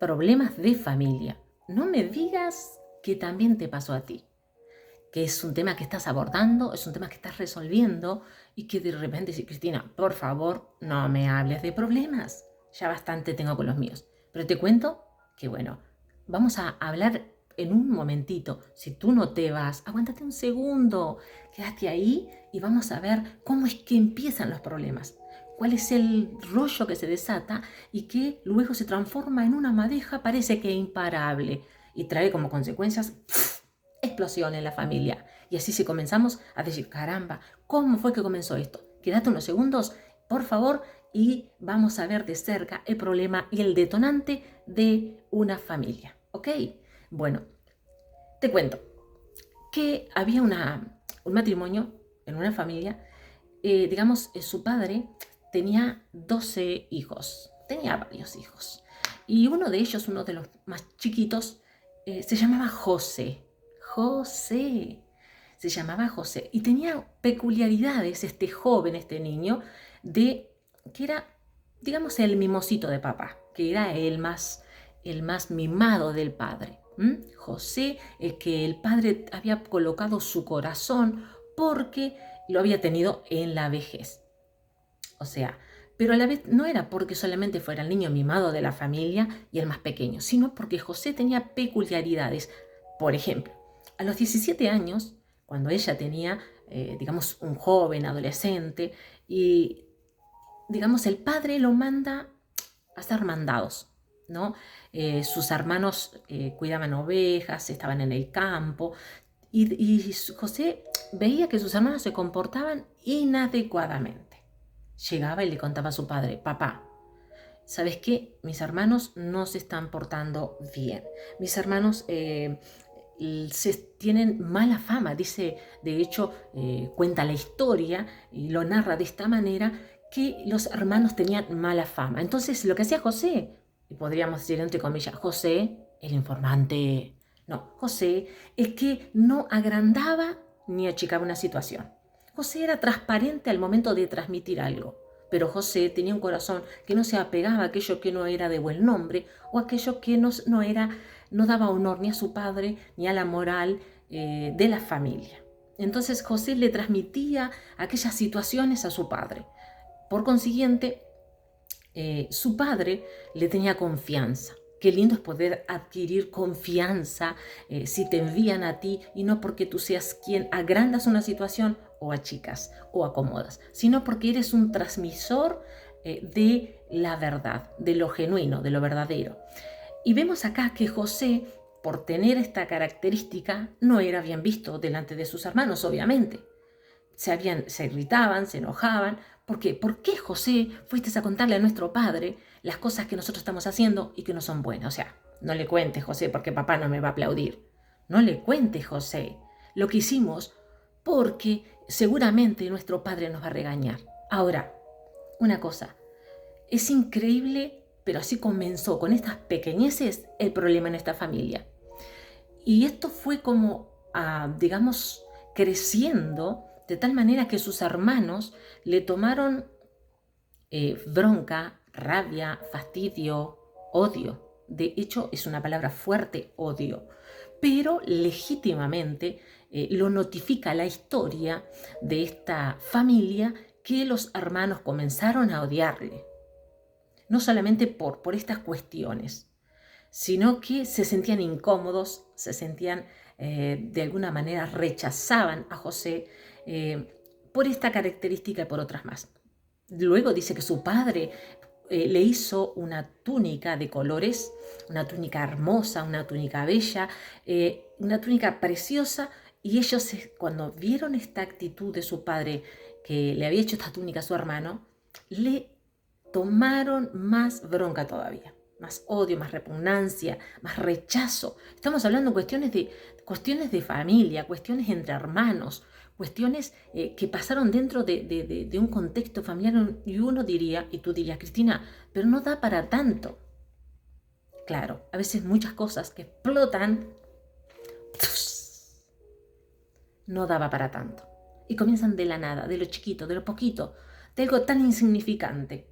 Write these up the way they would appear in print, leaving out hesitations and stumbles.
problemas de familia. No me digas que también te pasó a ti, que es un tema que estás abordando, es un tema que estás resolviendo y que de repente dices, Cristina, por favor, no me hables de problemas. Ya bastante tengo con los míos. Pero te cuento que bueno, vamos a hablar en un momentito. Si tú no te vas, aguántate un segundo, quédate ahí y vamos a ver cómo es que empiezan los problemas. Cuál es el rollo que se desata y que luego se transforma en una madeja, parece que imparable, y trae como consecuencias explosión en la familia. Y así si comenzamos a decir, caramba, ¿cómo fue que comenzó esto? Quédate unos segundos, por favor, y vamos a ver de cerca el problema y el detonante de una familia. ¿Ok? Bueno, te cuento que había un matrimonio en una familia, su padre tenía 12 hijos, tenía varios hijos. Y uno de ellos, uno de los más chiquitos, se llamaba José. José. Se llamaba José. Y tenía peculiaridades este joven, este niño, de que era, digamos, el mimosito de papá, que era el más mimado del padre. José, el que el padre había colocado su corazón porque lo había tenido en la vejez. O sea, pero a la vez no era porque solamente fuera el niño mimado de la familia y el más pequeño, sino porque José tenía peculiaridades. Por ejemplo, a los 17 años, cuando ella tenía, un joven, adolescente, y, el padre lo manda a hacer mandados, ¿no? Sus hermanos cuidaban ovejas, estaban en el campo, y José veía que sus hermanos se comportaban inadecuadamente. Llegaba y le contaba a su padre, papá, ¿sabes qué? Mis hermanos no se están portando bien. Mis hermanos tienen mala fama. Dice, de hecho, cuenta la historia y lo narra de esta manera, que los hermanos tenían mala fama. Entonces, lo que hacía José, y podríamos decir entre comillas, José, el informante, no, José, el que no agrandaba ni achicaba una situación. José era transparente al momento de transmitir algo, pero José tenía un corazón que no se apegaba a aquello que no era de buen nombre o aquello que no daba honor ni a su padre ni a la moral de la familia. Entonces José le transmitía aquellas situaciones a su padre. Por consiguiente, su padre le tenía confianza. Qué lindo es poder adquirir confianza si te envían a ti, y no porque tú seas quien agrandas una situación o achicas o acomodas, sino porque eres un transmisor de la verdad, de lo genuino, de lo verdadero. Y vemos acá que José, por tener esta característica, no era bien visto delante de sus hermanos, obviamente. Se irritaban, se enojaban. ¿Por qué? ¿Por qué, José, fuiste a contarle a nuestro padre las cosas que nosotros estamos haciendo y que no son buenas? O sea, no le cuentes, José, porque papá no me va a aplaudir. No le cuentes, José, lo que hicimos, porque seguramente nuestro padre nos va a regañar. Ahora, una cosa, es increíble, pero así comenzó, con estas pequeñeces, el problema en esta familia. Y esto fue como, creciendo de tal manera que sus hermanos le tomaron bronca, rabia, fastidio, odio. De hecho, es una palabra fuerte, odio. Pero legítimamente lo notifica la historia de esta familia, que los hermanos comenzaron a odiarle. No solamente por estas cuestiones, sino que se sentían incómodos, se sentían de alguna manera, rechazaban a José por esta característica y por otras más. Luego dice que su padre le hizo una túnica de colores, una túnica hermosa, una túnica bella, una túnica preciosa, y ellos, cuando vieron esta actitud de su padre, que le había hecho esta túnica a su hermano, le tomaron más bronca todavía, más odio, más repugnancia, más rechazo. Estamos hablando de cuestiones de familia, cuestiones entre hermanos, cuestiones que pasaron dentro de un contexto familiar, y uno diría, y tú dirías, Cristina, pero no da para tanto. Claro, a veces muchas cosas que explotan, no daba para tanto. Y comienzan de la nada, de lo chiquito, de lo poquito, de algo tan insignificante.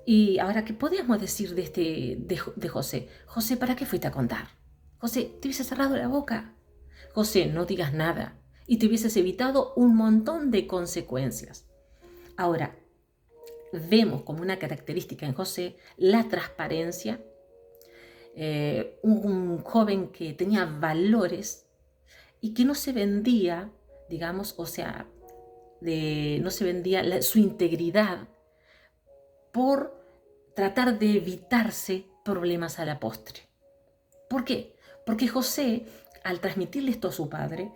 Y ahora, ¿qué podríamos decir de José? José, ¿para qué fuiste a contar? José, te hubiese cerrado la boca. José, no digas nada. Y te hubieses evitado un montón de consecuencias. Ahora, vemos como una característica en José la transparencia, un joven que tenía valores y que no se vendía, digamos, o sea, no se vendía su integridad por tratar de evitarse problemas a la postre. ¿Por qué? Porque José, al transmitirle esto a su padre,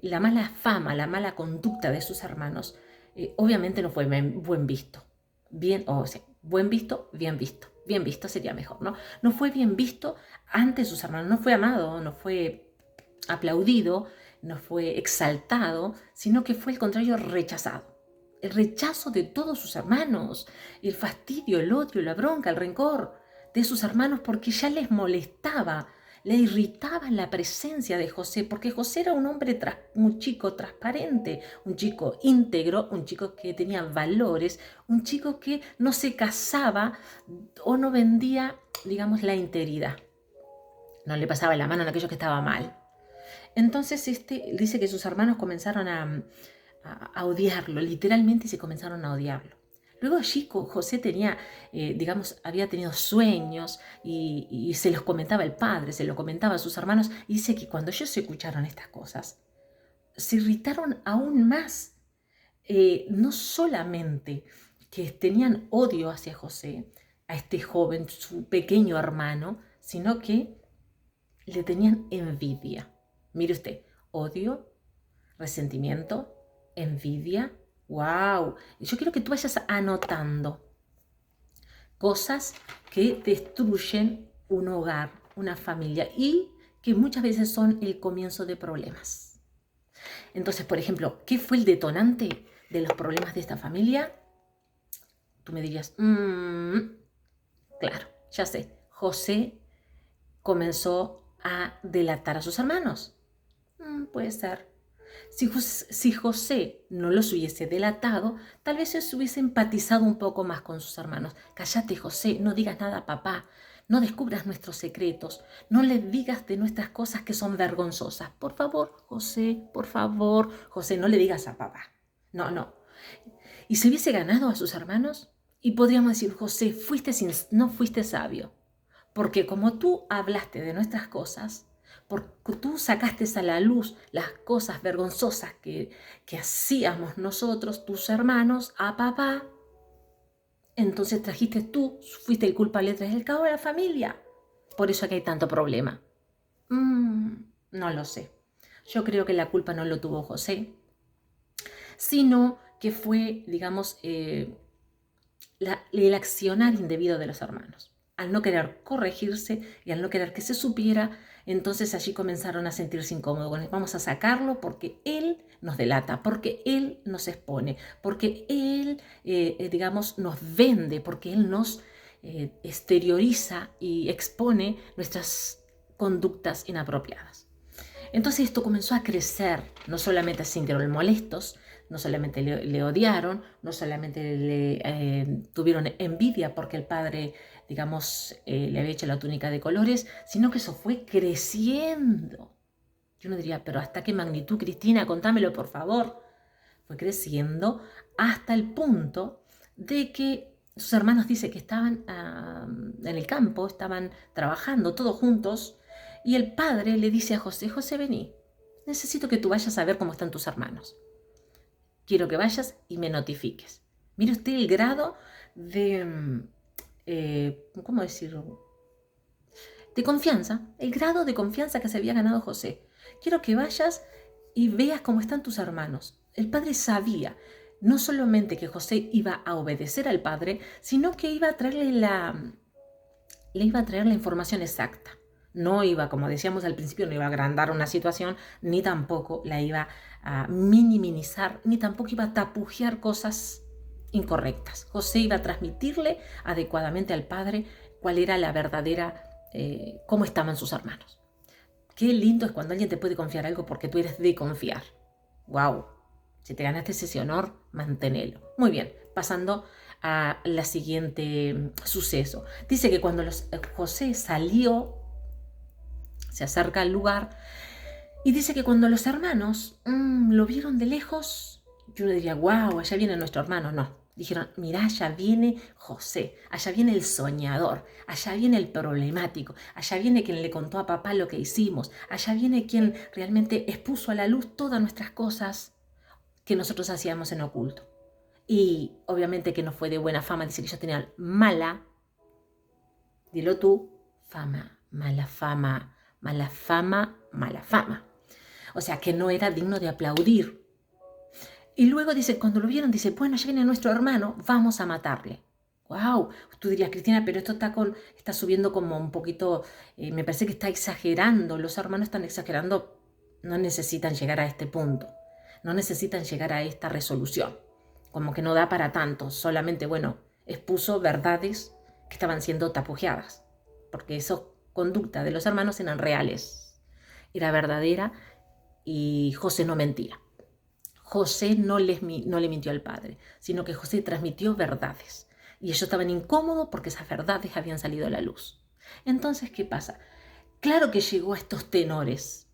la mala fama, la mala conducta de sus hermanos, obviamente no fue buen visto. Buen visto, bien visto. Bien visto sería mejor, ¿no? No fue bien visto ante sus hermanos, no fue amado, no fue aplaudido, no fue exaltado, sino que fue al contrario rechazado. El rechazo de todos sus hermanos, el fastidio, el odio, la bronca, el rencor de sus hermanos porque ya les molestaba, le irritaba la presencia de José, porque José era un hombre, un chico transparente, un chico íntegro, un chico que tenía valores, un chico que no se casaba o no vendía, digamos, la integridad. No le pasaba la mano en aquello que estaba mal. Entonces dice que sus hermanos comenzaron a odiarlo, literalmente se comenzaron a odiarlo. Luego allí José tenía, había tenido sueños y se los comentaba el padre, se los comentaba a sus hermanos, y dice que cuando ellos escucharon estas cosas, se irritaron aún más. No solamente que tenían odio hacia José, a este joven, su pequeño hermano, sino que le tenían envidia. Mire usted, odio, resentimiento, envidia. ¡Wow! Yo quiero que tú vayas anotando cosas que destruyen un hogar, una familia y que muchas veces son el comienzo de problemas. Entonces, por ejemplo, ¿qué fue el detonante de los problemas de esta familia? Tú me dirías, claro, ya sé, José comenzó a delatar a sus hermanos. Puede ser. Si José no los hubiese delatado, tal vez se hubiese empatizado un poco más con sus hermanos. Cállate, José, no digas nada a papá, no descubras nuestros secretos, no le digas de nuestras cosas que son vergonzosas. Por favor, José, no le digas a papá. No. Y se hubiese ganado a sus hermanos, y podríamos decir, José, no fuiste sabio, porque como tú hablaste de nuestras cosas, porque tú sacaste a la luz las cosas vergonzosas que hacíamos nosotros, tus hermanos, a papá, entonces fuiste el culpable tras el cabo de la familia. Por eso aquí hay tanto problema. No lo sé. Yo creo que la culpa no lo tuvo José, sino que fue, digamos, el accionar indebido de los hermanos. Al no querer corregirse y al no querer que se supiera, entonces allí comenzaron a sentirse incómodos. Vamos a sacarlo porque él nos delata, porque él nos expone, porque él, nos vende, porque él nos exterioriza y expone nuestras conductas inapropiadas. Entonces esto comenzó a crecer, no solamente se sintieron molestos, no solamente le odiaron, no solamente le tuvieron envidia porque el padre, le había hecho la túnica de colores, sino que eso fue creciendo. Yo no diría, pero ¿hasta qué magnitud, Cristina? Contámelo, por favor. Fue creciendo hasta el punto de que sus hermanos dicen que estaban en el campo, estaban trabajando todos juntos, y el padre le dice a José, José, vení, necesito que tú vayas a ver cómo están tus hermanos. Quiero que vayas y me notifiques. Mire usted el grado de, ¿cómo decirlo? De confianza, el grado de confianza que se había ganado José. Quiero que vayas y veas cómo están tus hermanos. El padre sabía no solamente que José iba a obedecer al padre, sino que iba a traerle le iba a traer la información exacta. No iba, como decíamos al principio, no iba a agrandar una situación, ni tampoco la iba a minimizar, ni tampoco iba a tapujear cosas incorrectas. José iba a transmitirle adecuadamente al padre cuál era la verdadera, cómo estaban sus hermanos. Qué lindo es cuando alguien te puede confiar algo porque tú eres de confiar. ¡Wow! Si te ganaste ese honor, manténelo. Muy bien, pasando a la siguiente suceso. Dice que cuando José salió, se acerca al lugar, y dice que cuando los hermanos lo vieron de lejos, yo uno diría, wow, allá viene nuestro hermano. No, dijeron, mirá, allá viene José, allá viene el soñador, allá viene el problemático, allá viene quien le contó a papá lo que hicimos, allá viene quien realmente expuso a la luz todas nuestras cosas que nosotros hacíamos en oculto. Y obviamente que no fue de buena fama, dice que ellos tenían mala, dilo tú, fama, mala fama, mala fama, mala fama. O sea, que no era digno de aplaudir. Y luego dice, cuando lo vieron, dice, bueno, ya viene nuestro hermano, vamos a matarle. Wow, tú dirías, Cristina, pero esto está subiendo como un poquito, me parece que está exagerando, los hermanos están exagerando, no necesitan llegar a este punto, no necesitan llegar a esta resolución, como que no da para tanto, solamente, bueno, expuso verdades que estaban siendo tapujeadas, porque esa conducta de los hermanos eran reales, era verdadera y José no mentía. José no le mintió al padre, sino que José transmitió verdades. Y ellos estaban incómodos porque esas verdades habían salido a la luz. Entonces, ¿qué pasa? Claro que llegó a estos tenores.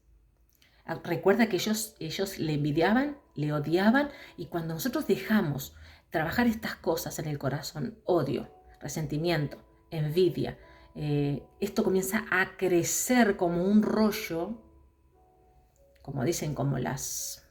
Recuerda que ellos le envidiaban, le odiaban, y cuando nosotros dejamos trabajar estas cosas en el corazón, odio, resentimiento, envidia, esto comienza a crecer como un rollo, como dicen, como las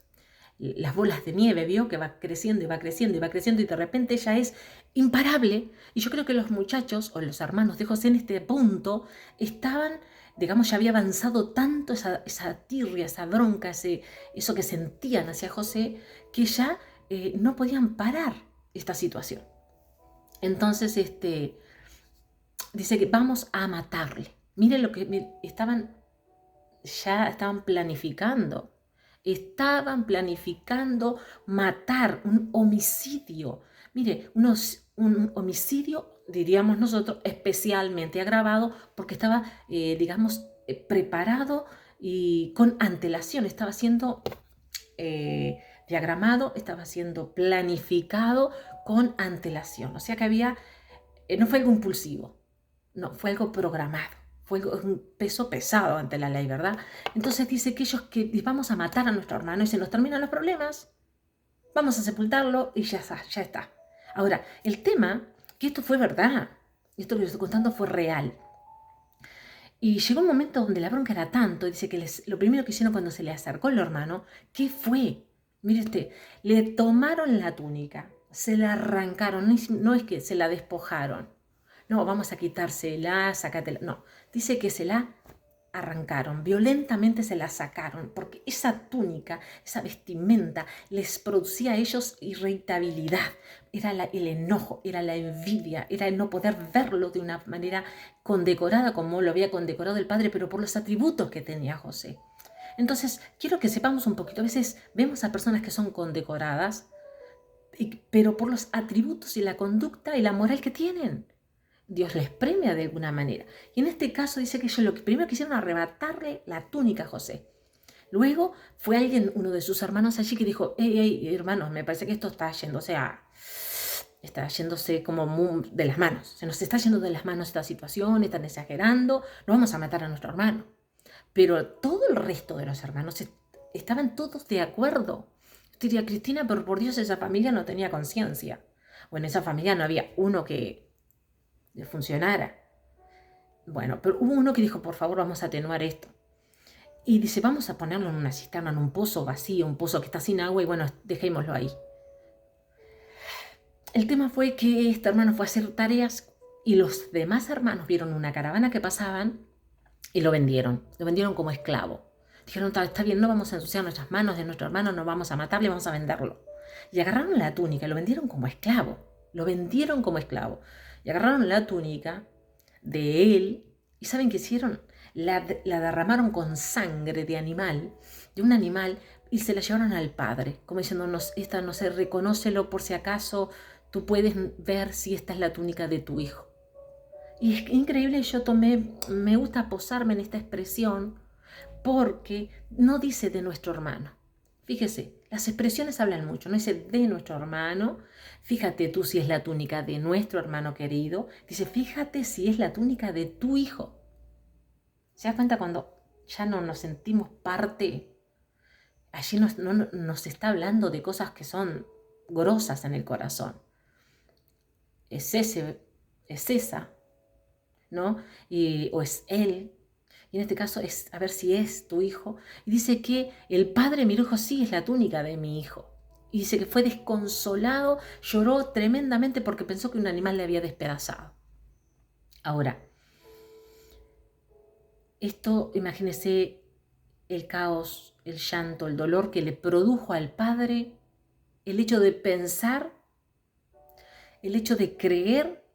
bolas de nieve, ¿vio? Que va creciendo y va creciendo y va creciendo y de repente ella es imparable. Y yo creo que los muchachos o los hermanos de José en este punto estaban, digamos, ya había avanzado tanto esa tirria, esa bronca, eso que sentían hacia José, que ya no podían parar esta situación. Entonces, dice que vamos a matarle. Miren lo que estaban planificando. Estaban planificando matar, un homicidio. Mire, un homicidio, diríamos nosotros, especialmente agravado porque estaba, preparado y con antelación. Estaba siendo diagramado, estaba siendo planificado con antelación. O sea que había, no fue algo impulsivo, no, fue algo programado. Fue un peso pesado ante la ley, ¿verdad? Entonces dice que vamos a matar a nuestro hermano y se nos terminan los problemas. Vamos a sepultarlo y ya está. Ahora, el tema, que esto fue verdad, esto que les estoy contando fue real. Y llegó un momento donde la bronca era tanto, dice que lo primero que hicieron cuando se le acercó el hermano, ¿qué fue? Mire usted, le tomaron la túnica, se la arrancaron, no es que se la despojaron. No, vamos a quitársela, sácatela. No, dice que se la arrancaron, violentamente se la sacaron, porque esa túnica, esa vestimenta, les producía a ellos irritabilidad. Era el enojo, era la envidia, era el no poder verlo de una manera condecorada como lo había condecorado el padre, pero por los atributos que tenía José. Entonces, quiero que sepamos un poquito. A veces vemos a personas que son condecoradas, pero por los atributos y la conducta y la moral que tienen. Dios les premia de alguna manera. Y en este caso dice que ellos lo que primero quisieron arrebatarle la túnica a José. Luego fue uno de sus hermanos allí que dijo, hey, hermanos, me parece que esto está yéndose como de las manos. Se nos está yendo de las manos esta situación, están exagerando, no vamos a matar a nuestro hermano. Pero todo el resto de los hermanos estaban todos de acuerdo. Yo diría, Cristina, pero por Dios, esa familia no tenía conciencia. O en esa familia no había uno que funcionara. Bueno, pero hubo uno que dijo, por favor, vamos a atenuar esto. Y dice, vamos a ponerlo en una cisterna, en un pozo vacío, un pozo que está sin agua, y bueno, dejémoslo ahí. El tema fue que este hermano fue a hacer tareas y los demás hermanos vieron una caravana que pasaban y lo vendieron como esclavo. Dijeron, está bien, no vamos a ensuciar nuestras manos de nuestro hermano, no vamos a matarle, vamos a venderlo. Y agarraron la túnica y lo vendieron como esclavo. Y agarraron la túnica de él y ¿saben qué hicieron? La derramaron con sangre de un animal, y se la llevaron al padre, como diciéndonos, esta no sé, reconócelo por si acaso tú puedes ver si esta es la túnica de tu hijo. Y es increíble, me gusta posarme en esta expresión porque no dice de nuestro hermano, Fíjese, las expresiones hablan mucho. No dice de nuestro hermano, fíjate tú si es la túnica de nuestro hermano querido. Dice, fíjate si es la túnica de tu hijo. ¿Se da cuenta cuando ya no nos sentimos parte? Allí nos está hablando de cosas que son grosas en el corazón. Es esa, ¿no? O es él. Y en este caso es a ver si es tu hijo. Y dice que el padre miró y dijo, sí, es la túnica de mi hijo. Y dice que fue desconsolado, lloró tremendamente porque pensó que un animal le había despedazado. Ahora, esto, imagínese el caos, el llanto, el dolor que le produjo al padre, el hecho de pensar, el hecho de creer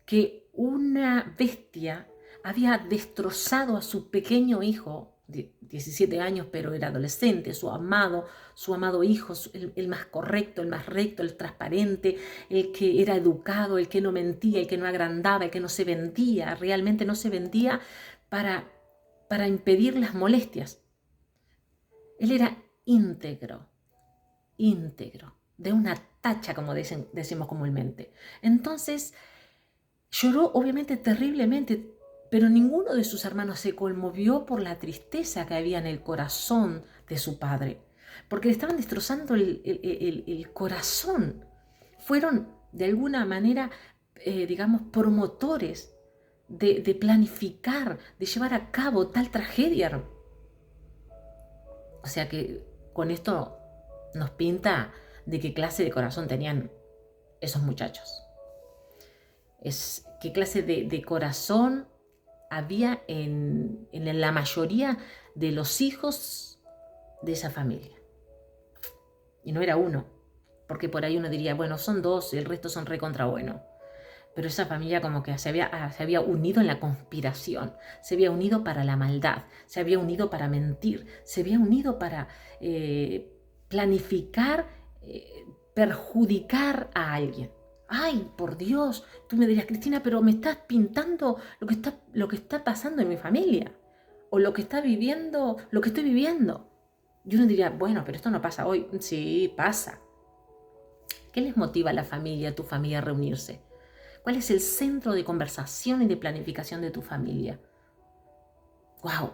que una bestia había destrozado a su pequeño hijo, de 17 años, pero era adolescente, su amado hijo, el más correcto, el más recto, el transparente, el que era educado, el que no mentía, el que no agrandaba, el que no se vendía, realmente no se vendía para impedir las molestias. Él era íntegro, de una tacha, como decimos comúnmente. Entonces, lloró obviamente terriblemente, pero ninguno de sus hermanos se conmovió por la tristeza que había en el corazón de su padre, porque le estaban destrozando el corazón. Fueron de alguna manera, digamos, promotores de planificar, de llevar a cabo tal tragedia. O sea que con esto nos pinta de qué clase de corazón tenían esos muchachos. Qué clase de corazón había en la mayoría de los hijos de esa familia. Y no era uno, porque por ahí uno diría, bueno, son dos, el resto son recontra bueno. Pero esa familia como que se había unido en la conspiración, se había unido para la maldad, se había unido para mentir, se había unido para planificar, perjudicar a alguien. Ay, por Dios, tú me dirías, Cristina, pero me estás pintando lo que está pasando en mi familia, o lo que está viviendo, lo que estoy viviendo. Y uno diría, bueno, pero esto no pasa hoy. Sí, pasa. ¿Qué les motiva a la familia, a tu familia, a reunirse? ¿Cuál es el centro de conversación y de planificación de tu familia? ¡Wow!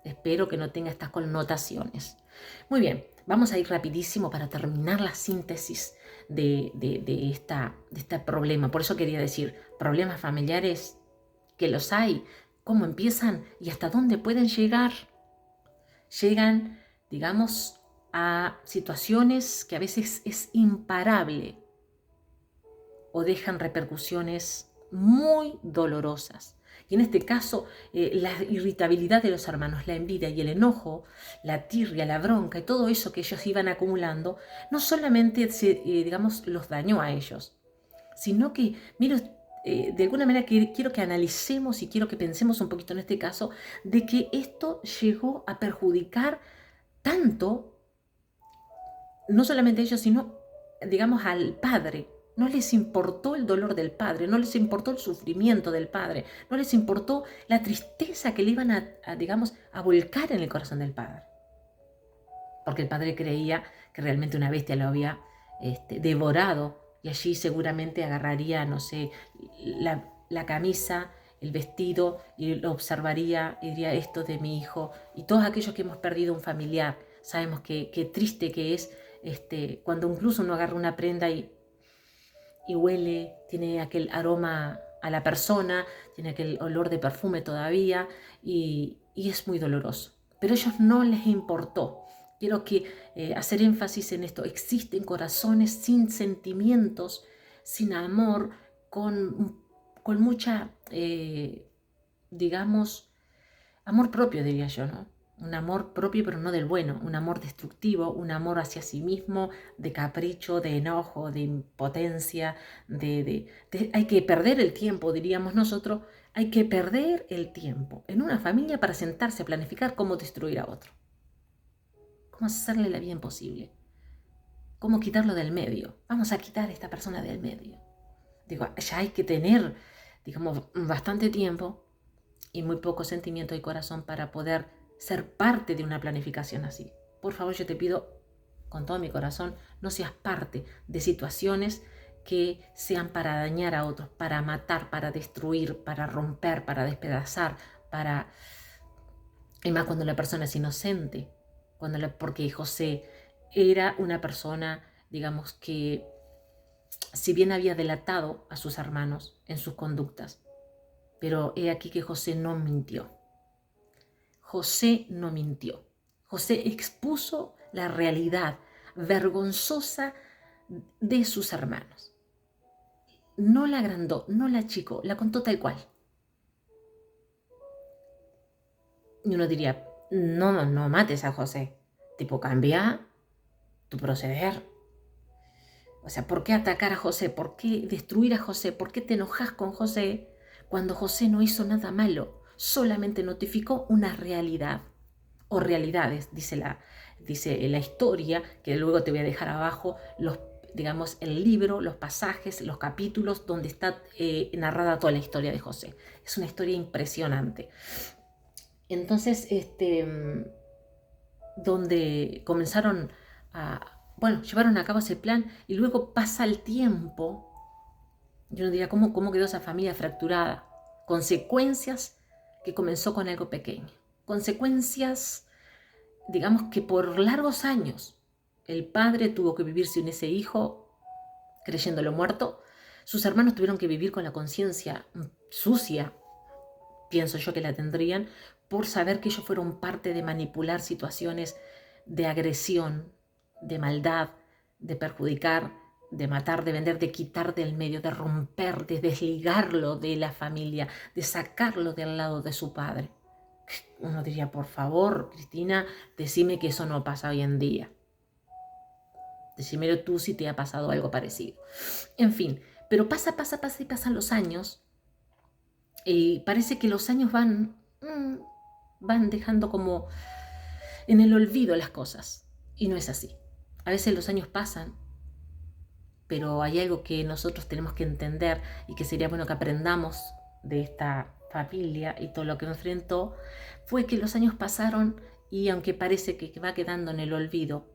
Espero que no tenga estas connotaciones. Muy bien, vamos a ir rapidísimo para terminar la síntesis de este problema. Por eso quería decir, problemas familiares que los hay, cómo empiezan y hasta dónde pueden llegar. Llegan, digamos, a situaciones que a veces es imparable o dejan repercusiones muy dolorosas. Y en este caso, la irritabilidad de los hermanos, la envidia y el enojo, la tirria, la bronca y todo eso que ellos iban acumulando, no solamente digamos, los dañó a ellos, sino que, mira, de alguna manera quiero que analicemos y quiero que pensemos un poquito en este caso, de que esto llegó a perjudicar tanto, no solamente a ellos, sino, digamos, al padre. No les importó el dolor del padre, no les importó el sufrimiento del padre, no les importó la tristeza que le iban digamos, a volcar en el corazón del padre. Porque el padre creía que realmente una bestia lo había devorado y allí seguramente agarraría, no sé, la camisa, el vestido y lo observaría y diría, esto de mi hijo. Y todos aquellos que hemos perdido un familiar, sabemos qué triste que es cuando incluso uno agarra una prenda y huele, tiene aquel aroma a la persona, tiene aquel olor de perfume todavía y es muy doloroso. Pero a ellos no les importó. Quiero hacer énfasis en esto. Existen corazones sin sentimientos, sin amor, con mucha, digamos, amor propio, diría yo, ¿no? Un amor propio, pero no del bueno, un amor destructivo, un amor hacia sí mismo, de capricho, de enojo, de impotencia, hay que perder el tiempo, diríamos nosotros, hay que perder el tiempo en una familia para sentarse a planificar cómo destruir a otro, cómo hacerle la vida imposible, cómo quitarlo del medio. Vamos a quitar a esta persona del medio. Digo, ya hay que tener, digamos, bastante tiempo y muy poco sentimiento y corazón para poder ser parte de una planificación así. por favor yo te pido con todo mi corazón, no seas parte de situaciones que sean para dañar a otros, para matar, para destruir, para romper, para despedazar, y más cuando la persona es inocente, porque José era una persona, digamos, que si bien había delatado a sus hermanos en sus conductas, pero he aquí que José no mintió. José no mintió. José expuso la realidad vergonzosa de sus hermanos. No la agrandó, no la achicó, la contó tal cual. Y uno diría, no mates a José. Tipo, cambia tu proceder. O sea, ¿por qué atacar a José? ¿Por qué destruir a José? ¿Por qué te enojas con José cuando José no hizo nada malo? Solamente notificó una realidad. O realidades, dice la historia, que luego te voy a dejar abajo digamos, el libro, los pasajes, los capítulos donde está narrada toda la historia de José. Es una historia impresionante. Entonces, donde comenzaron llevaron a cabo ese plan y luego pasa el tiempo. Yo no diría cómo quedó esa familia fracturada. Consecuencias que comenzó con algo pequeño. Consecuencias, digamos que por largos años el padre tuvo que vivir sin ese hijo, creyéndolo muerto. Sus hermanos tuvieron que vivir con la conciencia sucia, pienso yo que la tendrían, por saber que ellos fueron parte de manipular situaciones de agresión, de maldad, de perjudicar, de matar, de vender, de quitar del medio, de romper, de desligarlo de la familia, de sacarlo del lado de su padre. Uno diría, por favor, Cristina, decime que eso no pasa hoy en día. Decímelo tú si te ha pasado algo parecido. En fin, pero pasa y pasan los años. Y parece que los años van dejando como en el olvido las cosas. Y no es así. A veces los años pasan, pero hay algo que nosotros tenemos que entender y que sería bueno que aprendamos de esta familia y todo lo que nos enfrentó, fue que los años pasaron y aunque parece que va quedando en el olvido,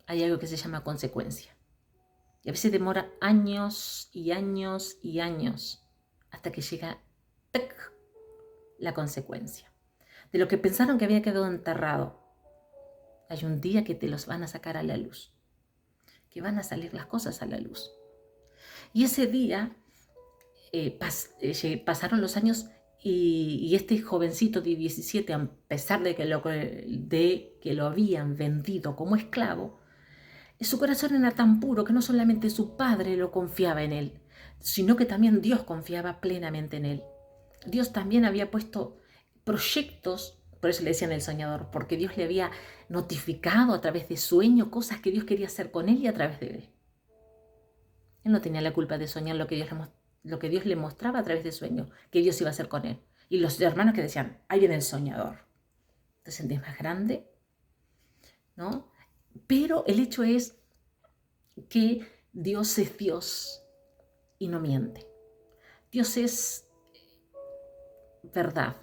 hay algo que se llama consecuencia. Y a veces demora años y años y años hasta que llega la consecuencia. De lo que pensaron que había quedado enterrado, hay un día que te los van a sacar a la luz, que van a salir las cosas a la luz. Y ese día pasaron los años y este jovencito de 17, a pesar de que lo habían vendido como esclavo, su corazón era tan puro que no solamente su padre lo confiaba en él, sino que también Dios confiaba plenamente en él. Dios también había puesto proyectos, por eso le decían el soñador, porque Dios le había notificado a través de sueño cosas que Dios quería hacer con él y a través de él. Él no tenía la culpa de soñar lo que Dios le mostraba a través de sueño, que Dios iba a hacer con él. Y los hermanos que decían, ahí viene el soñador. ¿Te sentís más grande? ¿No? Pero el hecho es que Dios es Dios y no miente. Dios es verdad.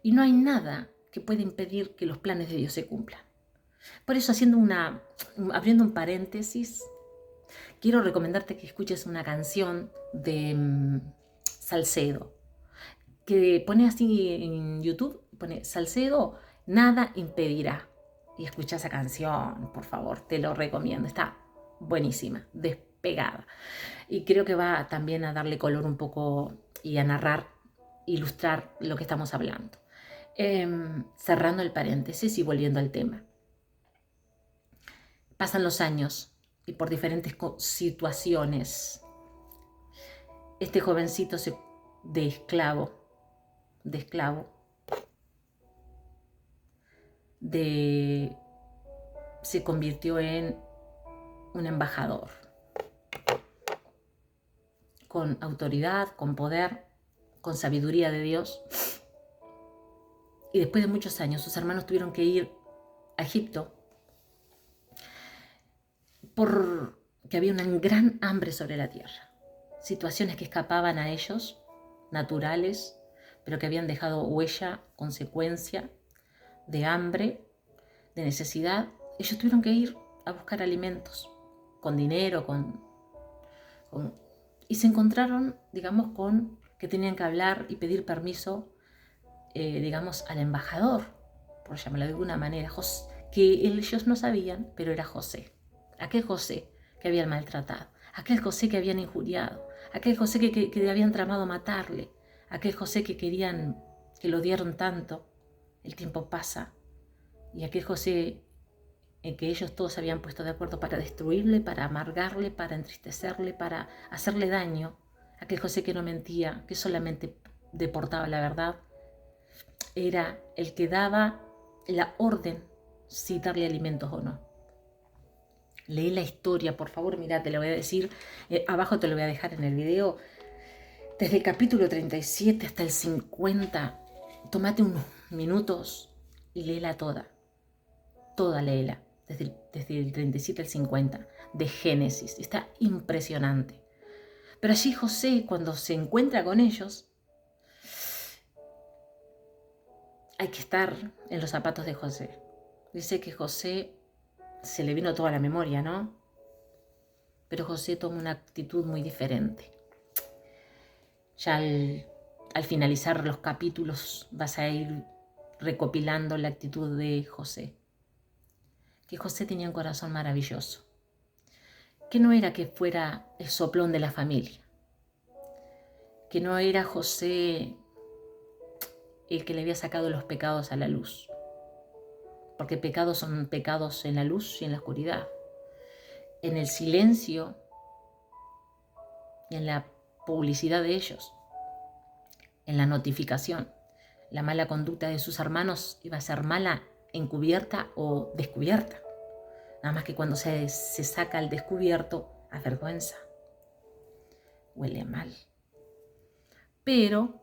Y no hay nada que pueda impedir que los planes de Dios se cumplan. Por eso, abriendo un paréntesis, quiero recomendarte que escuches una canción de Salcedo, que pone así en YouTube, pone Salcedo, nada impedirá. Y escucha esa canción, por favor, te lo recomiendo. Está buenísima, despegada. Y creo que va también a darle color un poco y a narrar, ilustrar lo que estamos hablando. Cerrando el paréntesis y volviendo al tema. Pasan los años y por diferentes situaciones, este jovencito de esclavo, se convirtió en un embajador, con autoridad, con poder, con sabiduría de Dios. Y después de muchos años, sus hermanos tuvieron que ir a Egipto porque había una gran hambre sobre la tierra. Situaciones que escapaban a ellos, naturales, pero que habían dejado huella, consecuencia de hambre, de necesidad ellos tuvieron que ir a buscar alimentos, con dinero, y se encontraron, digamos, con que tenían que hablar y pedir permiso, digamos, al embajador, por llamarlo de alguna manera, que ellos no sabían, pero era José. Aquel José que habían maltratado, aquel José que habían injuriado, aquel José que habían tramado matarle, aquel José que lo odiaron tanto. El tiempo pasa y aquel José en que ellos todos se habían puesto de acuerdo para destruirle, para amargarle, para entristecerle, para hacerle daño, aquel José que no mentía, que solamente deportaba la verdad, era el que daba la orden si darle alimentos o no. Leí la historia, por favor, mira, te lo voy a decir, abajo te lo voy a dejar en el video, desde el capítulo 37 hasta el 50, tómate unos minutos y léela toda léela, desde el 37 al 50, de Génesis, está impresionante. Pero allí José, cuando se encuentra con ellos, hay que estar en los zapatos de José. Dice que José se le vino toda la memoria, ¿no? Pero José toma una actitud muy diferente. Ya al finalizar los capítulos vas a ir recopilando la actitud de José. Que José tenía un corazón maravilloso. Que no era que fuera el soplón de la familia. Que no era José el que le había sacado los pecados a la luz. Porque pecados son pecados en la luz y en la oscuridad. En el silencio y en la publicidad de ellos. En la notificación. La mala conducta de sus hermanos iba a ser mala encubierta o descubierta. Nada más que cuando se saca al descubierto, avergüenza. Huele mal. Pero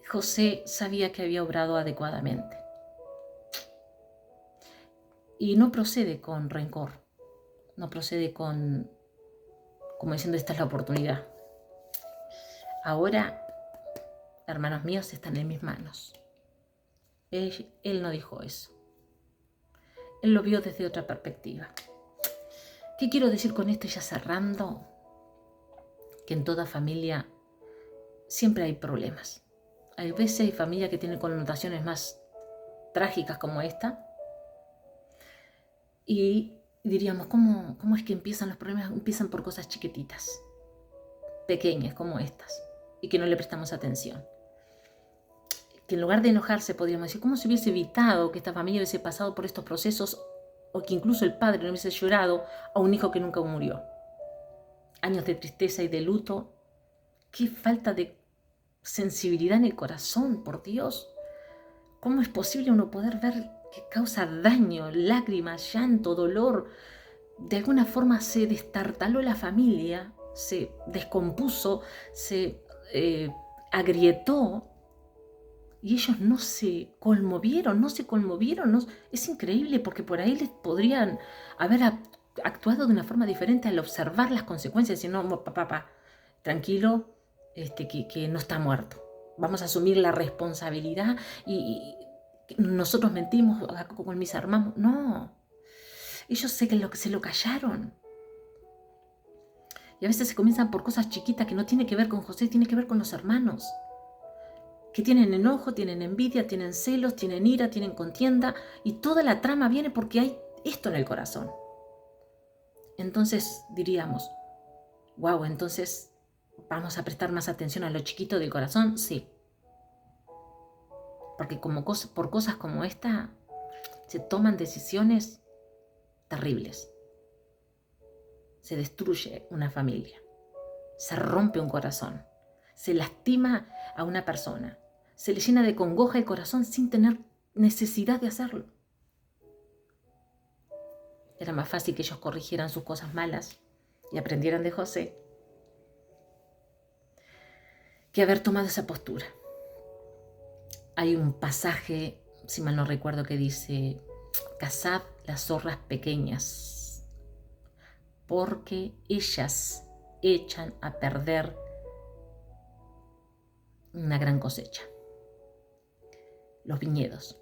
José sabía que había obrado adecuadamente. Y no procede con rencor. No procede como diciendo, esta es la oportunidad. Ahora, hermanos míos, están en mis manos. Él no dijo eso. Él lo vio desde otra perspectiva. ¿Qué quiero decir con esto ya cerrando? Que en toda familia siempre hay problemas. A veces hay familias que tienen connotaciones más trágicas como esta. Y diríamos, ¿cómo es que empiezan los problemas? Empiezan por cosas chiquititas, pequeñas como estas, y que no le prestamos atención. Que en lugar de enojarse podríamos decir, ¿cómo se hubiese evitado que esta familia hubiese pasado por estos procesos o que incluso el padre no hubiese llorado a un hijo que nunca murió? Años de tristeza y de luto. Qué falta de sensibilidad en el corazón, por Dios. ¿Cómo es posible uno poder ver que causa daño, lágrimas, llanto, dolor? De alguna forma se destartaló la familia, se descompuso, se agrietó. Y ellos no se conmovieron. Es increíble porque por ahí les podrían haber actuado de una forma diferente al observar las consecuencias. Y no, papá, tranquilo, que no está muerto. Vamos a asumir la responsabilidad y nosotros mentimos con mis hermanos. No, ellos se lo callaron. Y a veces se comienzan por cosas chiquitas que no tienen que ver con José, tienen que ver con los hermanos. Que tienen enojo, tienen envidia, tienen celos, tienen ira, tienen contienda, y toda la trama viene porque hay esto en el corazón. Entonces diríamos, wow, entonces vamos a prestar más atención a lo chiquito del corazón, sí. Porque por cosas como esta se toman decisiones terribles. Se destruye una familia, se rompe un corazón, se lastima a una persona. Se le llena de congoja el corazón sin tener necesidad de hacerlo. Era más fácil que ellos corrigieran sus cosas malas y aprendieran de José que haber tomado esa postura. Hay un pasaje, si mal no recuerdo, que dice, cazad las zorras pequeñas, porque ellas echan a perder una gran cosecha. Los viñedos.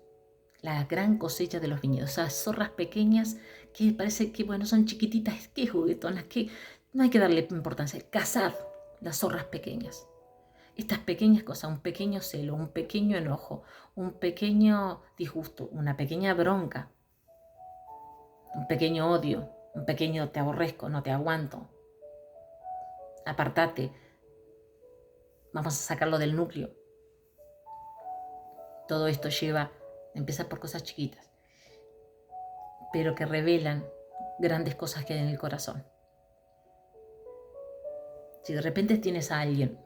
la gran cosecha de los viñedos. Esas zorras pequeñas que parece que, bueno, son chiquititas, que juguetonas, que no hay que darle importancia. Cazad las zorras pequeñas. Estas pequeñas cosas, un pequeño celo, un pequeño enojo, un pequeño disgusto, una pequeña bronca, un pequeño odio, un pequeño te aborrezco, no te aguanto, apartate, vamos a sacarlo del núcleo. Todo esto empieza por cosas chiquitas, pero que revelan grandes cosas que hay en el corazón. Si de repente tienes a alguien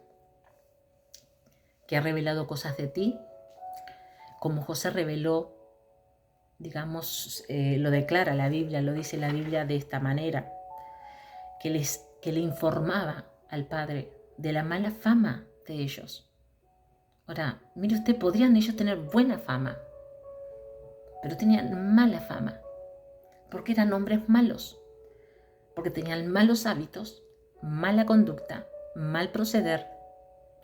que ha revelado cosas de ti, como José reveló, digamos, lo declara la Biblia, lo dice la Biblia de esta manera, que le informaba al padre de la mala fama de ellos. Ahora, mire usted, podrían ellos tener buena fama, pero tenían mala fama, porque eran hombres malos, porque tenían malos hábitos, mala conducta, mal proceder.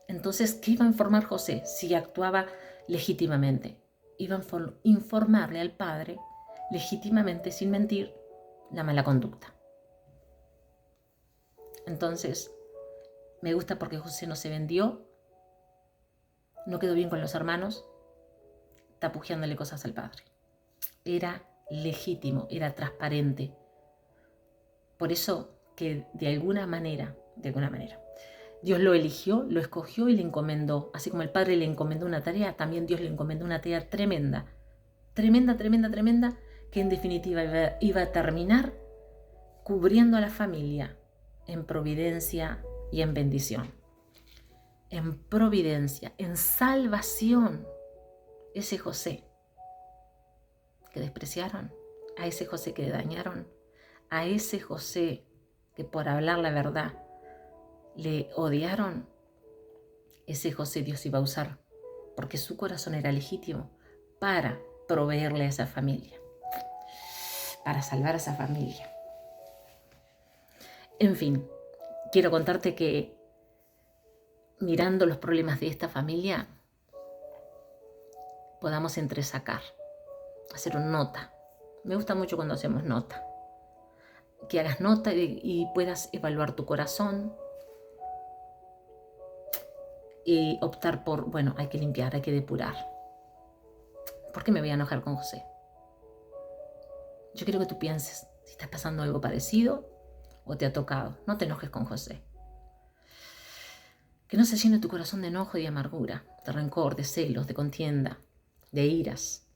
Entonces, ¿qué iba a informar José si actuaba legítimamente? Iba a informarle al padre legítimamente, sin mentir, la mala conducta. Entonces, me gusta porque José no se vendió, no quedó bien con los hermanos, tapujeándole cosas al padre. Era legítimo, era transparente. Por eso que de alguna manera, Dios lo eligió, lo escogió y le encomendó. Así como el padre le encomendó una tarea, también Dios le encomendó una tarea tremenda, que en definitiva iba a terminar cubriendo a la familia en providencia y en bendición. En providencia, en salvación. Ese José que despreciaron, a ese José que dañaron, a ese José que por hablar la verdad le odiaron, ese José Dios iba a usar, porque su corazón era legítimo para proveerle a esa familia, para salvar a esa familia. En fin, quiero contarte que mirando los problemas de esta familia, podamos entresacar, hacer una nota. Me gusta mucho cuando hacemos nota. Que hagas nota y puedas evaluar tu corazón y optar por, bueno, hay que limpiar, hay que depurar. ¿Por qué me voy a enojar con José? Yo quiero que tú pienses si estás pasando algo parecido o te ha tocado. No te enojes con José. Que no se llene tu corazón de enojo y de amargura, de rencor, de celos, de contienda, de iras.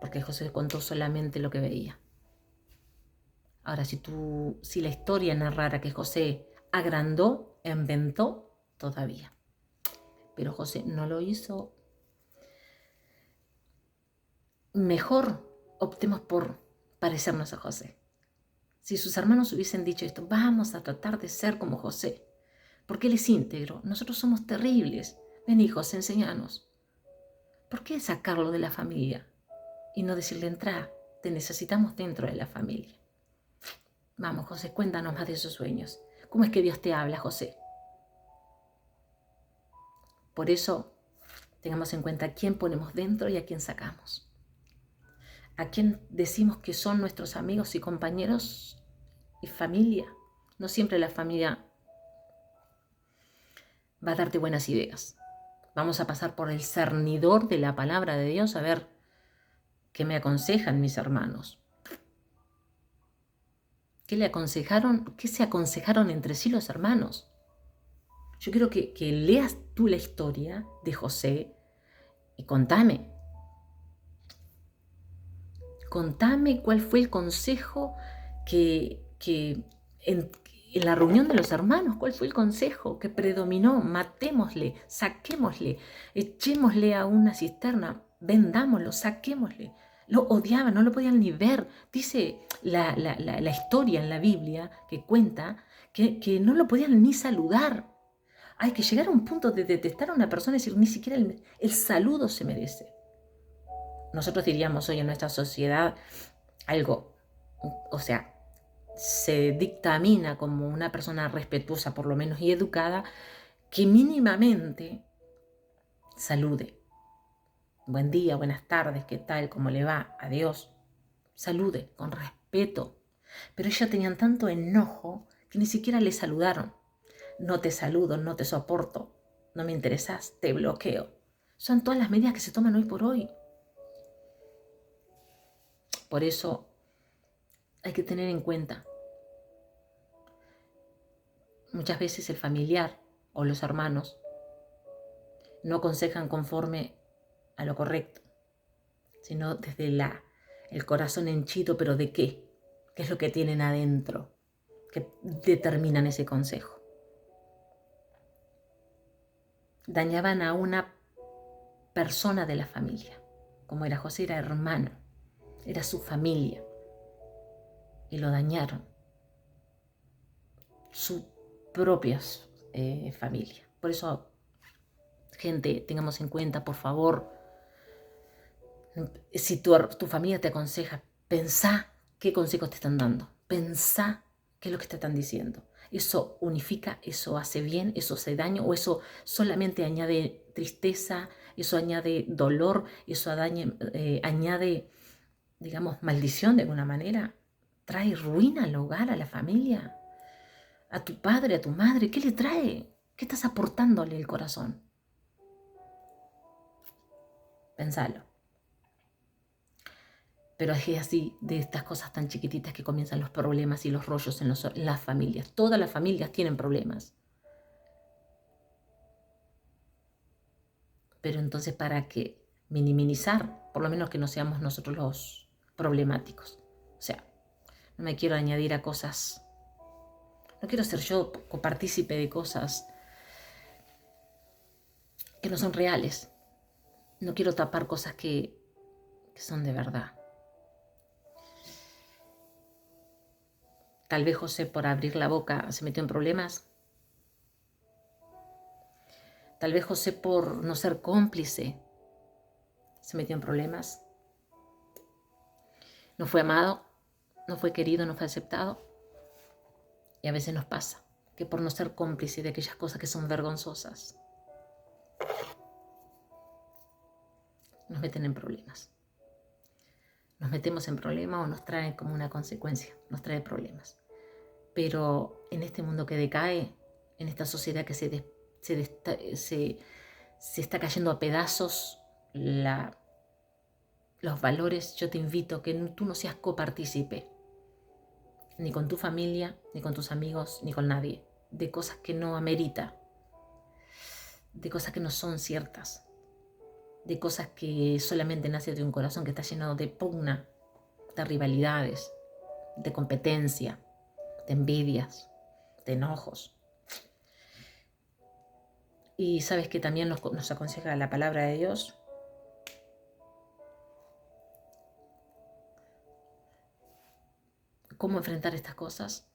Porque José contó solamente lo que veía. Ahora, si la historia narrara que José agrandó, inventó, todavía. Pero José no lo hizo. Mejor optemos por parecernos a José. Si sus hermanos hubiesen dicho esto, vamos a tratar de ser como José, porque él es íntegro, nosotros somos terribles. Vení, José, enséñanos. ¿Por qué sacarlo de la familia y no decirle, entra, te necesitamos dentro de la familia? Vamos, José, cuéntanos más de esos sueños. ¿Cómo es que Dios te habla, José? Por eso, tengamos en cuenta a quién ponemos dentro y a quién sacamos. A quién decimos que son nuestros amigos y compañeros y familia. No siempre la familia va a darte buenas ideas. Vamos a pasar por el cernidor de la palabra de Dios a ver qué me aconsejan mis hermanos. ¿Qué le aconsejaron? ¿Qué se aconsejaron entre sí los hermanos? Yo quiero que leas tú la historia de José y contame. Contame cuál fue el consejo que en la reunión de los hermanos, cuál fue el consejo que predominó. Matémosle, saquémosle, echémosle a una cisterna, vendámoslo, saquémosle. Lo odiaban, no lo podían ni ver. Dice la historia en la Biblia que cuenta que no lo podían ni saludar. Hay que llegar a un punto de detestar a una persona y decir, ni siquiera el saludo se merece. Nosotros diríamos hoy en nuestra sociedad algo, o sea, se dictamina como una persona respetuosa por lo menos y educada, que mínimamente salude. buen día, buenas tardes, ¿qué tal? ¿Cómo le va? Adiós. Salude con respeto. Pero ellos tenían tanto enojo que ni siquiera le saludaron. No te saludo, no te soporto, no me interesas, te bloqueo. Son todas las medidas que se toman hoy por hoy. Por eso hay que tener en cuenta, muchas veces el familiar o los hermanos no aconsejan conforme a lo correcto, sino desde el corazón henchido, pero ¿de qué? ¿Qué es lo que tienen adentro que determinan ese consejo? Dañaban a una persona de la familia, como era José, era hermano, era su familia, y lo dañaron, su propia familia. Por eso, gente, tengamos en cuenta, por favor, si tu familia te aconseja, pensá qué consejos te están dando, pensá qué es lo que te están diciendo. ¿Eso unifica? ¿Eso hace bien? ¿Eso hace daño? ¿O eso solamente añade tristeza? ¿Eso añade dolor? ¿Eso añade, digamos, maldición de alguna manera? ¿Trae ruina al hogar, a la familia? ¿A tu padre, a tu madre? ¿Qué le trae? ¿Qué estás aportándole al corazón? Pensalo. Pero es así, de estas cosas tan chiquititas que comienzan los problemas y los rollos en las familias. Todas las familias tienen problemas. Pero entonces, ¿para qué? Minimizar, por lo menos que no seamos nosotros los problemáticos. O sea, no me quiero añadir a cosas, no quiero ser yo copartícipe de cosas que no son reales. No quiero tapar cosas que son de verdad. Tal vez José, por abrir la boca, se metió en problemas. Tal vez José, por no ser cómplice, se metió en problemas. No fue amado, no fue querido, no fue aceptado. Y a veces nos pasa que por no ser cómplice de aquellas cosas que son vergonzosas, nos meten en problemas. Nos metemos en problemas o nos trae como una consecuencia, nos trae problemas. Pero en este mundo que decae, en esta sociedad que se está cayendo a pedazos los valores, yo te invito a que tú no seas copartícipe, ni con tu familia, ni con tus amigos, ni con nadie, de cosas que no amerita, de cosas que no son ciertas, de cosas que solamente nacen de un corazón que está lleno de pugna, de rivalidades, de competencia, de envidias, de enojos. Y sabes que también nos aconseja la palabra de Dios. ¿Cómo enfrentar estas cosas?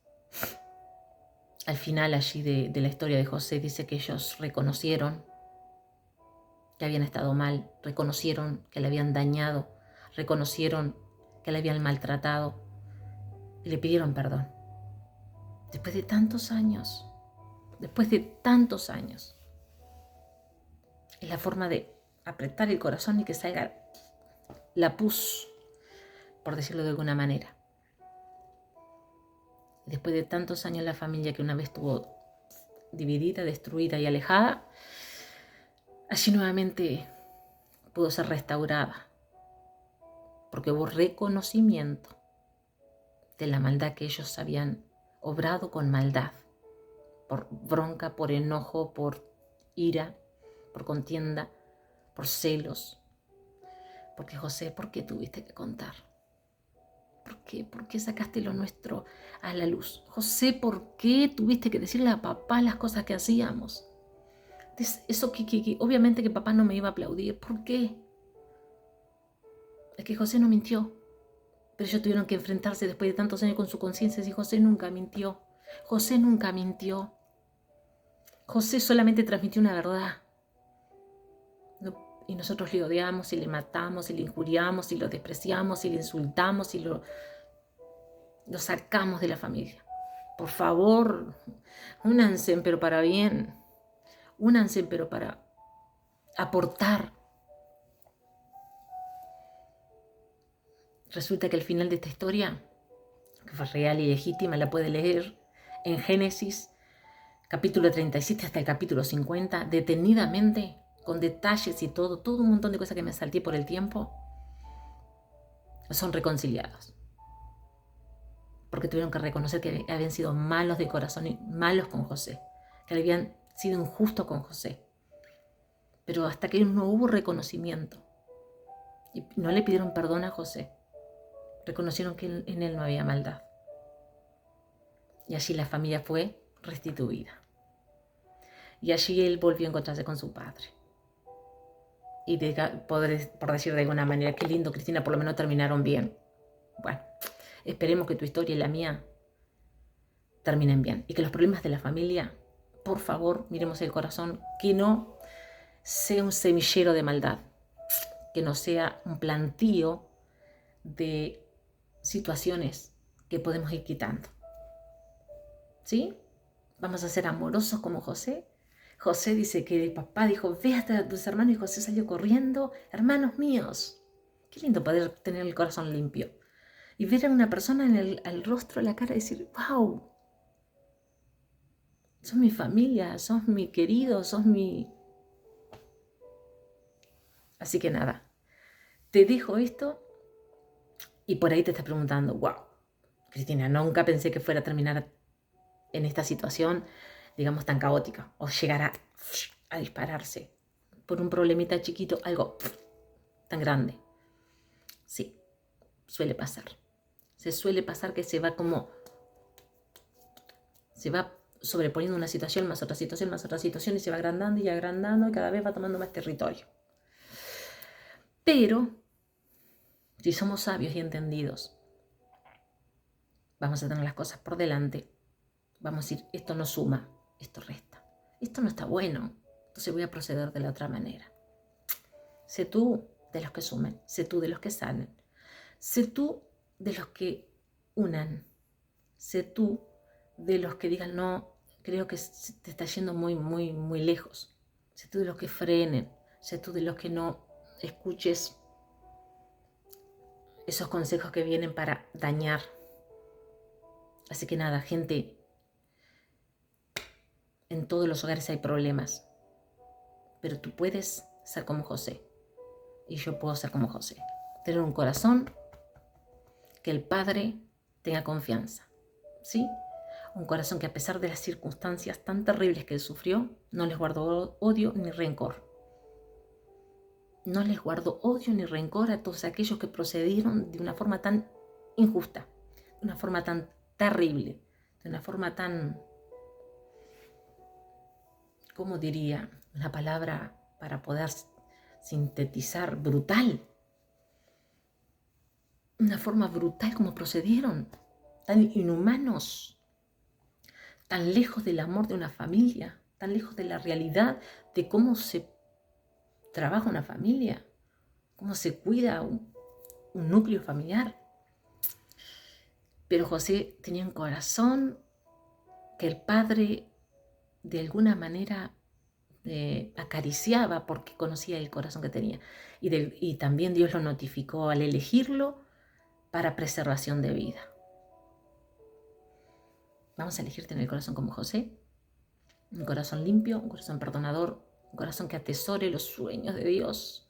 Al final allí de la historia de José dice que ellos reconocieron que habían estado mal, reconocieron que le habían dañado, reconocieron que le habían maltratado y le pidieron perdón. Después de tantos años, es la forma de apretar el corazón y que salga la pus, por decirlo de alguna manera. Después de tantos años, la familia que una vez estuvo dividida, destruida y alejada, allí nuevamente pudo ser restaurada, porque hubo reconocimiento de la maldad que ellos habían obrado con maldad, por bronca, por enojo, por ira, por contienda, por celos. Porque José, ¿por qué tuviste que contar? ¿Por qué? ¿Por qué sacaste lo nuestro a la luz? José, ¿por qué tuviste que decirle a papá las cosas que hacíamos? Eso que obviamente que papá no me iba a aplaudir. ¿Por qué? Es que José no mintió. Pero ellos tuvieron que enfrentarse después de tantos años con su conciencia y José nunca mintió. José nunca mintió. José solamente transmitió una verdad. Y nosotros le odiamos y le matamos y le injuriamos y lo despreciamos y le insultamos y lo sacamos de la familia. Por favor, únanse pero para bien. Únanse pero para aportar. Resulta que el final de esta historia, que fue real y legítima, la puede leer en Génesis, capítulo 37 hasta el capítulo 50, detenidamente, con detalles y todo un montón de cosas que me salté por el tiempo, son reconciliados. Porque tuvieron que reconocer que habían sido malos de corazón y malos con José, que habían sido injustos con José. Pero hasta que no hubo reconocimiento y no le pidieron perdón a José, reconocieron que en él no había maldad. Y allí la familia fue restituida. Y allí él volvió a encontrarse con su padre. Y por decir de alguna manera, qué lindo, Cristina, por lo menos terminaron bien. Bueno, esperemos que tu historia y la mía terminen bien. Y que los problemas de la familia, por favor, miremos el corazón, que no sea un semillero de maldad, que no sea un plantío de situaciones que podemos ir quitando. ¿Sí? Vamos a ser amorosos como José. José dice que el papá dijo, ve hasta tus hermanos, y José salió corriendo, hermanos míos. Qué lindo poder tener el corazón limpio. Y ver a una persona en el rostro, la cara, y decir, wow, sos mi familia, sos mi querido, sos mi... Así que nada, te dejo esto y por ahí te estás preguntando, wow, Cristina, nunca pensé que fuera a terminar en esta situación, digamos, tan caótica, o llegar a dispararse por un problemita chiquito, algo tan grande. Sí, suele pasar. Se suele pasar que se va sobreponiendo una situación más otra situación más otra situación y se va agrandando y agrandando y cada vez va tomando más territorio. Pero, si somos sabios y entendidos, vamos a tener las cosas por delante. Vamos a decir, esto no suma, esto resta. Esto no está bueno, entonces voy a proceder de la otra manera. Sé tú de los que sumen, sé tú de los que sanen, sé tú de los que unan, sé tú de los que digan, no, creo que te está yendo muy, muy, muy lejos. Sé tú de los que frenen, sé tú de los que no escuches esos consejos que vienen para dañar. Así que nada, gente, en todos los hogares hay problemas, pero tú puedes ser como José y yo puedo ser como José. Tener un corazón que el Padre tenga confianza, ¿sí? Un corazón que a pesar de las circunstancias tan terribles que él sufrió, no les guardó odio ni rencor. No les guardó odio ni rencor a todos aquellos que procedieron de una forma tan injusta, de una forma tan terrible, de una forma tan, ¿cómo diría la palabra para poder sintetizar? Brutal. Una forma brutal como procedieron, tan inhumanos, tan lejos del amor de una familia, tan lejos de la realidad de cómo se trabaja una familia, cómo se cuida un núcleo familiar. Pero José tenía un corazón que el padre de alguna manera acariciaba porque conocía el corazón que tenía. Y también Dios lo notificó al elegirlo para preservación de vida. Vamos a elegir tener el corazón como José, un corazón limpio, un corazón perdonador, un corazón que atesore los sueños de Dios,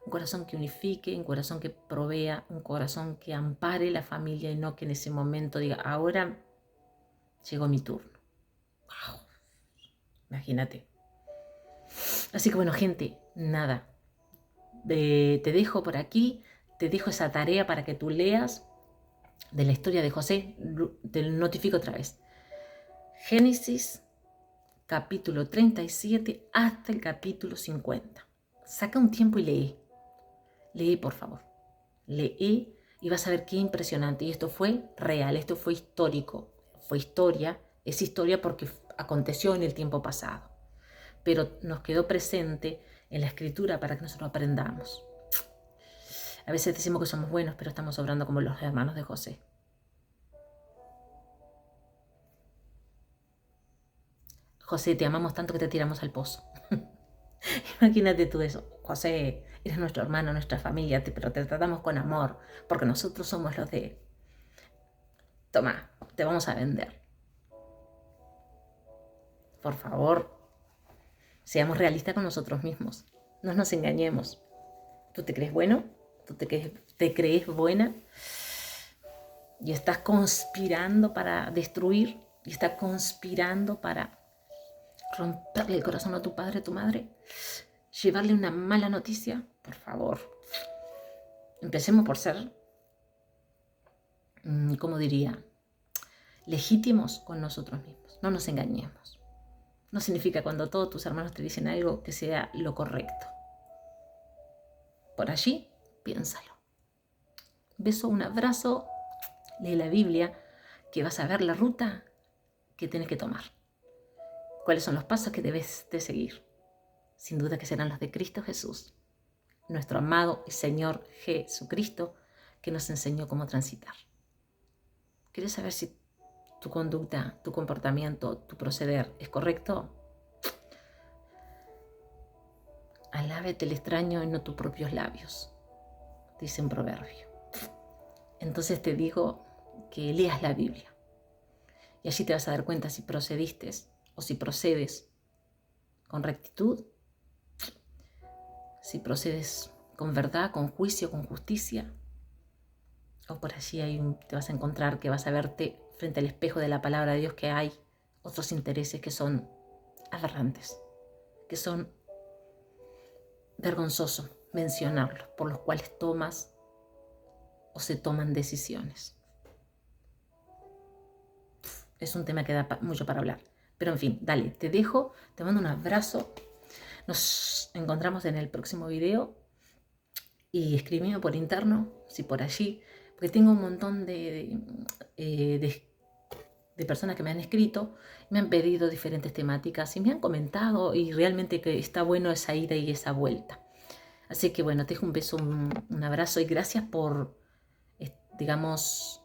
un corazón que unifique, un corazón que provea, un corazón que ampare la familia y no que en ese momento diga, ahora llegó mi turno. ¡Wow! Imagínate. Así que bueno, gente, nada. Te dejo por aquí, te dejo esa tarea para que tú leas de la historia de José. Te lo notifico otra vez. Génesis, capítulo 37 hasta el capítulo 50. Saca un tiempo y lee. Lee, por favor. Lee y vas a ver qué impresionante. Y esto fue real, esto fue histórico. Fue historia, es historia porque aconteció en el tiempo pasado. Pero nos quedó presente en la escritura para que nosotros aprendamos. A veces decimos que somos buenos, pero estamos obrando como los hermanos de José. José, te amamos tanto que te tiramos al pozo. Imagínate tú eso. José, eres nuestro hermano, nuestra familia, pero te tratamos con amor, porque nosotros somos los de, toma, te vamos a vender. Por favor, seamos realistas con nosotros mismos, no nos engañemos. ¿Tú te crees bueno? ¿Tú te crees buena? Y estás conspirando para destruir, y estás conspirando para romperle el corazón a tu padre, a tu madre, llevarle una mala noticia. Por favor, empecemos por ser, ¿cómo diría?, legítimos con nosotros mismos. No nos engañemos. No significa cuando todos tus hermanos te dicen algo que sea lo correcto. Por allí, piénsalo. Beso, un abrazo, lee la Biblia, que vas a ver la ruta que tienes que tomar. ¿Cuáles son los pasos que debes de seguir? Sin duda que serán los de Cristo Jesús, nuestro amado y Señor Jesucristo, que nos enseñó cómo transitar. ¿Quieres saber si tu conducta, tu comportamiento, tu proceder es correcto? Alábete el extraño y no tus propios labios, dice un proverbio. Entonces te digo que leas la Biblia y allí te vas a dar cuenta si procediste o si procedes con rectitud, si procedes con verdad, con juicio, con justicia, o por allí te vas a encontrar que vas a verte frente al espejo de la palabra de Dios que hay otros intereses que son aberrantes, que son vergonzosos mencionarlos, por los cuales tomas o se toman decisiones. Es un tema que da mucho para hablar. Pero en fin, dale, te dejo, te mando un abrazo. Nos encontramos en el próximo video y escríbeme por interno, si por allí, porque tengo un montón de personas que me han escrito, me han pedido diferentes temáticas y me han comentado y realmente que está bueno esa ida y esa vuelta. Así que bueno, te dejo un beso, un abrazo y gracias por, digamos,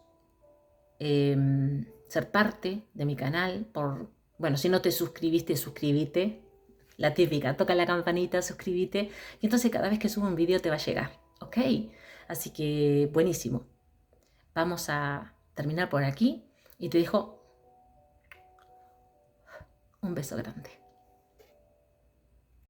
ser parte de mi canal. Bueno, si no te suscribiste, suscríbete. La típica, toca la campanita, suscríbete y entonces cada vez que subo un video te va a llegar, ¿ok? Así que buenísimo. Vamos a terminar por aquí y te dejo un beso grande.